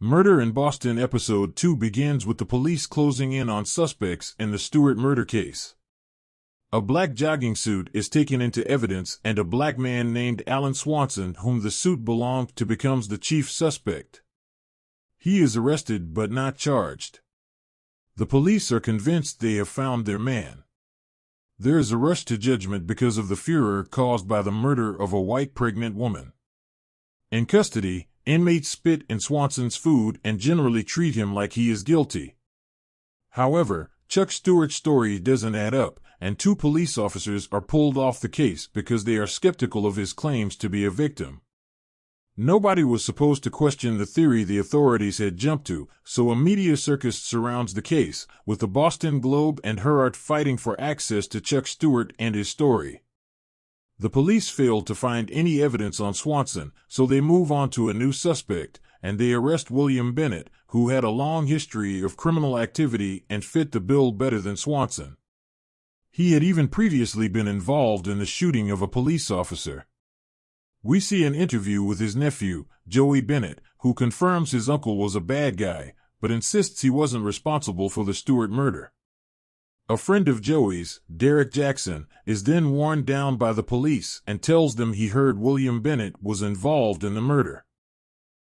Murder in Boston Episode 2 begins with the police closing in on suspects in the Stewart murder case. A black jogging suit is taken into evidence and a black man named Alan Swanson, whom the suit belonged to, becomes the chief suspect. He is arrested but not charged. The police are convinced they have found their man. There is a rush to judgment because of the furor caused by the murder of a white pregnant woman. In custody, inmates spit in Swanson's food and generally treat him like he is guilty. However, Chuck Stewart's story doesn't add up, and 2 police officers are pulled off the case because they are skeptical of his claims to be a victim. Nobody was supposed to question the theory the authorities had jumped to, so a media circus surrounds the case, with the Boston Globe and Herald fighting for access to Chuck Stewart and his story. The police failed to find any evidence on Swanson, so they move on to a new suspect, and they arrest William Bennett, who had a long history of criminal activity and fit the bill better than Swanson. He had even previously been involved in the shooting of a police officer. We see an interview with his nephew, Joey Bennett, who confirms his uncle was a bad guy, but insists he wasn't responsible for the Stewart murder. A friend of Joey's, Derek Jackson, is then worn down by the police and tells them he heard William Bennett was involved in the murder.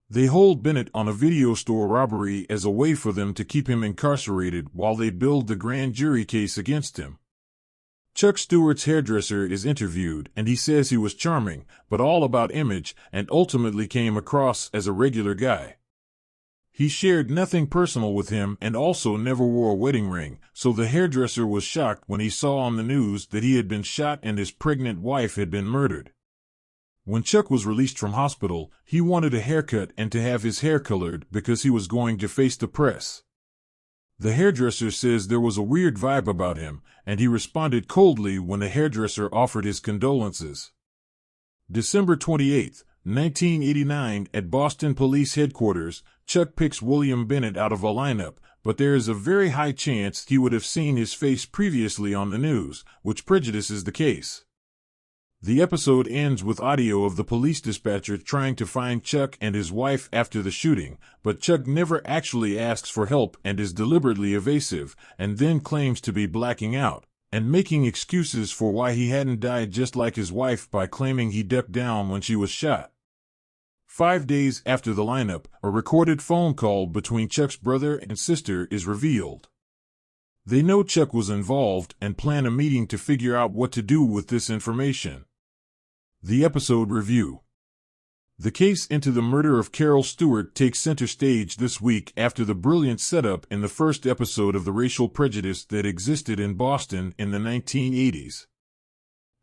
They hold Bennett on a video store robbery as a way for them to keep him incarcerated while they build the grand jury case against him. Chuck Stewart's hairdresser is interviewed and he says he was charming, but all about image, and ultimately came across as a regular guy. He shared nothing personal with him and also never wore a wedding ring, so the hairdresser was shocked when he saw on the news that he had been shot and his pregnant wife had been murdered. When Chuck was released from hospital, he wanted a haircut and to have his hair colored because he was going to face the press. The hairdresser says there was a weird vibe about him, and he responded coldly when the hairdresser offered his condolences. December 28, 1989, at Boston Police Headquarters, Chuck picks William Bennett out of a lineup, but there is a very high chance he would have seen his face previously on the news, which prejudices the case. The episode ends with audio of the police dispatcher trying to find Chuck and his wife after the shooting, but Chuck never actually asks for help and is deliberately evasive, and then claims to be blacking out and making excuses for why he hadn't died just like his wife by claiming he ducked down when she was shot. 5 days after the lineup, a recorded phone call between Chuck's brother and sister is revealed. They know Chuck was involved and plan a meeting to figure out what to do with this information. The episode review. The case into the murder of Carol Stewart takes center stage this week after the brilliant setup in the first episode of the racial prejudice that existed in Boston in the 1980s.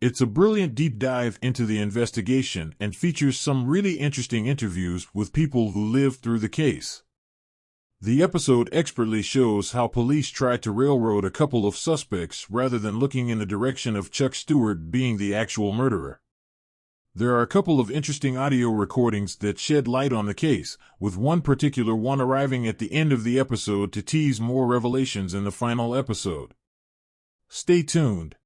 It's a brilliant deep dive into the investigation and features some really interesting interviews with people who lived through the case. The episode expertly shows how police tried to railroad a couple of suspects rather than looking in the direction of Chuck Stewart being the actual murderer. There are a couple of interesting audio recordings that shed light on the case, with one particular one arriving at the end of the episode to tease more revelations in the final episode. Stay tuned.